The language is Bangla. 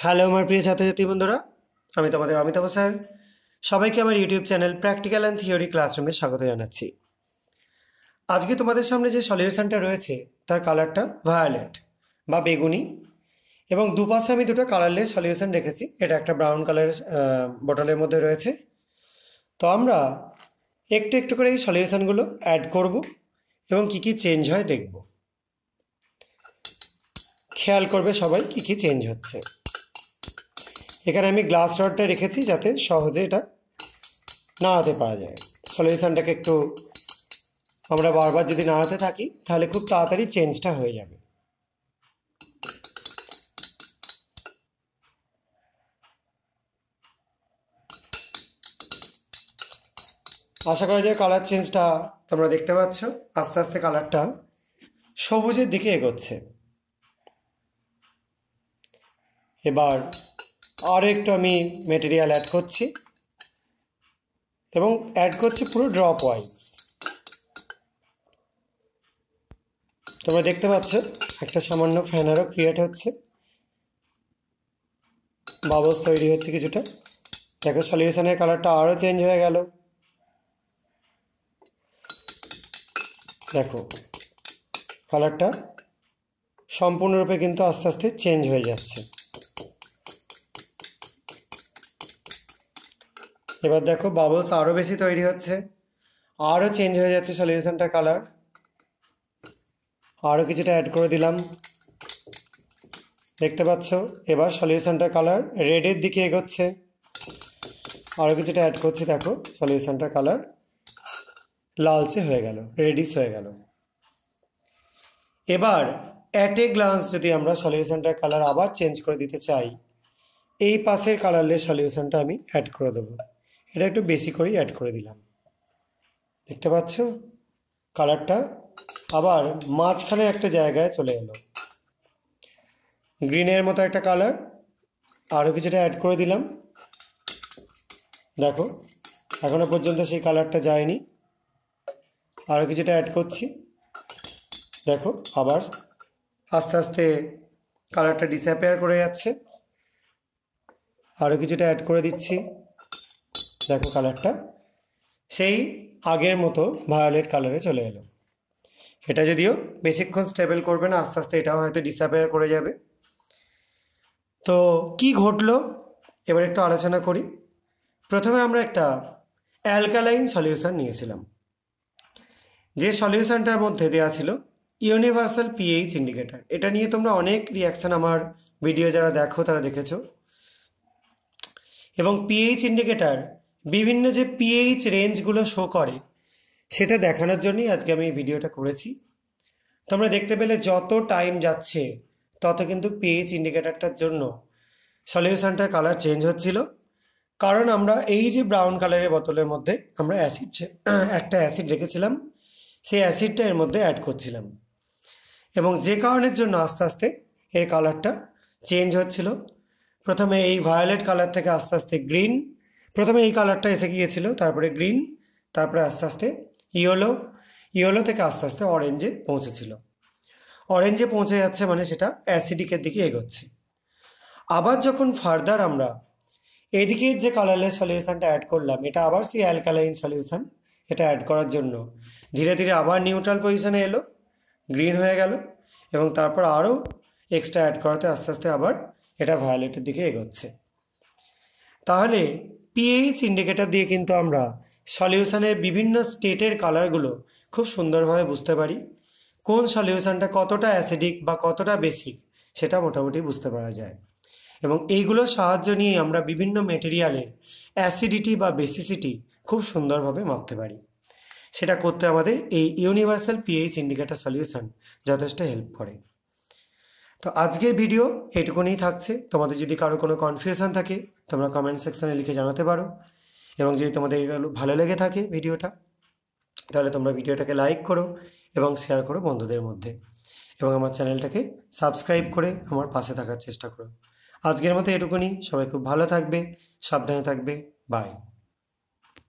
হ্যালো আমার প্রিয় ছাত্রছাত্রী বন্ধুরা, আমি তোমাদের অমিতাভ স্যার। সবাইকে আমার YouTube channel practical and theory ক্লাসরুমে স্বাগত জানাচ্ছি। আজকে তোমাদের সামনে যে সলিউশনটা রয়েছে তার কালারটা ভায়োলেট বা বেগুনি, এবং দুপাশে আমি দুটো কালারলেস সলিউশন রেখেছি। এটা একটা ব্রাউন কালারের বোতলের মধ্যে রয়েছে। তো আমরা একটু একটু করে এই সলিউশনগুলো অ্যাড করব এবং কি কি চেঞ্জ হয় দেখব। খেয়াল করবে সবাই কি কি চেঞ্জ হচ্ছে। এখানে আমি গ্লাস রডটা রেখেছি যাতে সহজে এটা নাড়াতে পারা যায়। সলিউশনটাকে একটু আমরা বারবার যদি নাড়াতে থাকি তাহলে খুব তাড়াতাড়ি চেঞ্জটা হয়ে যাবে। আশা করা যায় কালার চেঞ্জটা তোমরা দেখতে পাচ্ছ। আস্তে আস্তে কালারটা সবুজের দিকে এগোচ্ছে। এবার আরও একটু আমি মেটেরিয়াল অ্যাড করছি এবং অ্যাড করছি পুরো ড্রপ ওয়াইজ। তোমরা দেখতে পাচ্ছ একটা সামান্য ফ্যানারও ক্রিয়েট হচ্ছে, বাবলস তৈরি হচ্ছে কিছুটা। দেখো সলিউশনের কালারটা আরও চেঞ্জ হয়ে গেল। দেখো কালারটা সম্পূর্ণরূপে কিন্তু আস্তে আস্তে চেঞ্জ হয়ে যাচ্ছে। এবার দেখো বাবলস আরও বেশি তৈরি হচ্ছে, আরও চেঞ্জ হয়ে যাচ্ছে সলিউশনটার কালার। আরও কিছুটা অ্যাড করে দিলাম, দেখতে পাচ্ছ। এবার সলিউশনটার কালার রেডের দিকে এগোচ্ছে। আরও কিছুটা অ্যাড করছি, দেখো সলিউশনটার কালার লালচে হয়ে গেল, রেডিশ হয়ে গেল। এবার অ্যাট এ গ্লান্স যদি আমরা সলিউশনটার কালার আবার চেঞ্জ করে দিতে চাই, এই পাশের কালারলেস সলিউশনটা আমি অ্যাড করে দেবো। এটা একটু বেশি করেই অ্যাড করে দিলাম, দেখতে পাচ্ছ কালারটা আবার মাঝখানে একটা জায়গায় চলে এলো। গ্রিনের মতো একটা কালার আরও কিছুটা অ্যাড করে দিলাম। দেখো এখনো পর্যন্ত সেই কালারটা যায়নি, আরও কিছুটা অ্যাড করছি। দেখো আবার আস্তে আস্তে কালারটা ডিসঅ্যাপিয়ার করে যাচ্ছে। আরও কিছুটা অ্যাড করে দিচ্ছি। দেখো কালারটা সেই আগের মতো ভায়োলেট কালারে চলে এলো। এটা যদিও বেশিক্ষণ স্টেবল করবে না, আস্তে আস্তে এটাও হয়তো ডিসঅ্যাপিয়ার করে যাবে। তো কি ঘটলো এবার একটু আলোচনা করি। প্রথমে আমরা একটা অ্যালকালাইন সলিউশন নিয়েছিলাম, যে সলিউশনটার মধ্যে দেওয়া ছিল ইউনিভার্সাল পিএইচ ইন্ডিকেটর। এটা নিয়ে তোমরা অনেক রিয়াকশান আমার ভিডিও যারা দেখো তারা দেখেছো। এবং পিএইচ ইন্ডিকেটর বিভিন্ন যে পিএইচ রেঞ্জগুলো শো করে সেটা দেখানোর জন্যই আজকে আমি এই ভিডিওটা করেছি। তোমরা দেখতে পেলে যত টাইম যাচ্ছে তত কিন্তু পিএইচ ইন্ডিকেটরটার জন্য সলিউশনটার কালার চেঞ্জ হচ্ছিল। কারণ আমরা এই যে ব্রাউন কালারের বোতলের মধ্যে আমরা একটা অ্যাসিড রেখেছিলাম, সেই অ্যাসিডটা এর মধ্যে অ্যাড করছিলাম, এবং যে কারণের জন্য আস্তে আস্তে এর কালারটা চেঞ্জ হচ্ছিল। প্রথমে এই ভায়োলেট কালার থেকে আস্তে আস্তে গ্রিন, প্রথমে এই কালারটা এসে গিয়েছিল, তারপরে গ্রিন, তারপরে আস্তে আস্তে ইয়েলো, ইয়েলো থেকে আস্তে আস্তে অরেঞ্জে পৌঁছেছিল। অরেঞ্জে পৌঁছে যাচ্ছে মানে সেটা অ্যাসিডিকের দিকে এগোচ্ছে। আবার যখন ফার্দার আমরা এদিকে যে কালারলেস সলিউশনটা অ্যাড করলাম, এটা আবার সেই অ্যালকালাইন সলিউশন, এটা অ্যাড করার জন্য ধীরে ধীরে আবার নিউট্রাল পজিশনে এলো, গ্রিন হয়ে গেল, এবং তারপর আরও এক্সট্রা অ্যাড করাতে আস্তে আস্তে আবার এটা ভায়োলেটের দিকে এগোচ্ছে। তাহলে পিএইচ ইন্ডিকেটর দিয়ে কিন্তু আমরা সলিউশনের বিভিন্ন স্টেটের কালারগুলো খুব সুন্দরভাবে বুঝতে পারি। কোন সলিউশনটা কতটা অ্যাসিডিক বা কতটা বেসিক সেটা মোটামুটি বুঝতে পারা যায়। এবং এইগুলোর সাহায্য নিয়ে আমরা বিভিন্ন মেটেরিয়ালের অ্যাসিডিটি বা বেসিসিটি খুব সুন্দরভাবে মাপতে পারি। সেটা করতে আমাদের এই ইউনিভার্সাল পিএইচ ইন্ডিকেটর সলিউশন যথেষ্ট হেল্প করে। তো আজকের ভিডিও এইটুকুনিই থাকছে। তোমাদের যদি কারো কোনো কনফিউশন থাকে তোমরা কমেন্ট সেকশানে লিখে জানাতে পারো, এবং যদি তোমাদের ভালো লেগে থাকে ভিডিওটা তাহলে তোমরা ভিডিওটাকে লাইক করো এবং শেয়ার করো বন্ধুদের মধ্যে, এবং আমার চ্যানেলটাকে সাবস্ক্রাইব করে আমার পাশে থাকার চেষ্টা করো। আজকের মতো এটুকুনি। সবাই খুব ভালো থাকবে, সাবধানে থাকবে। বাই।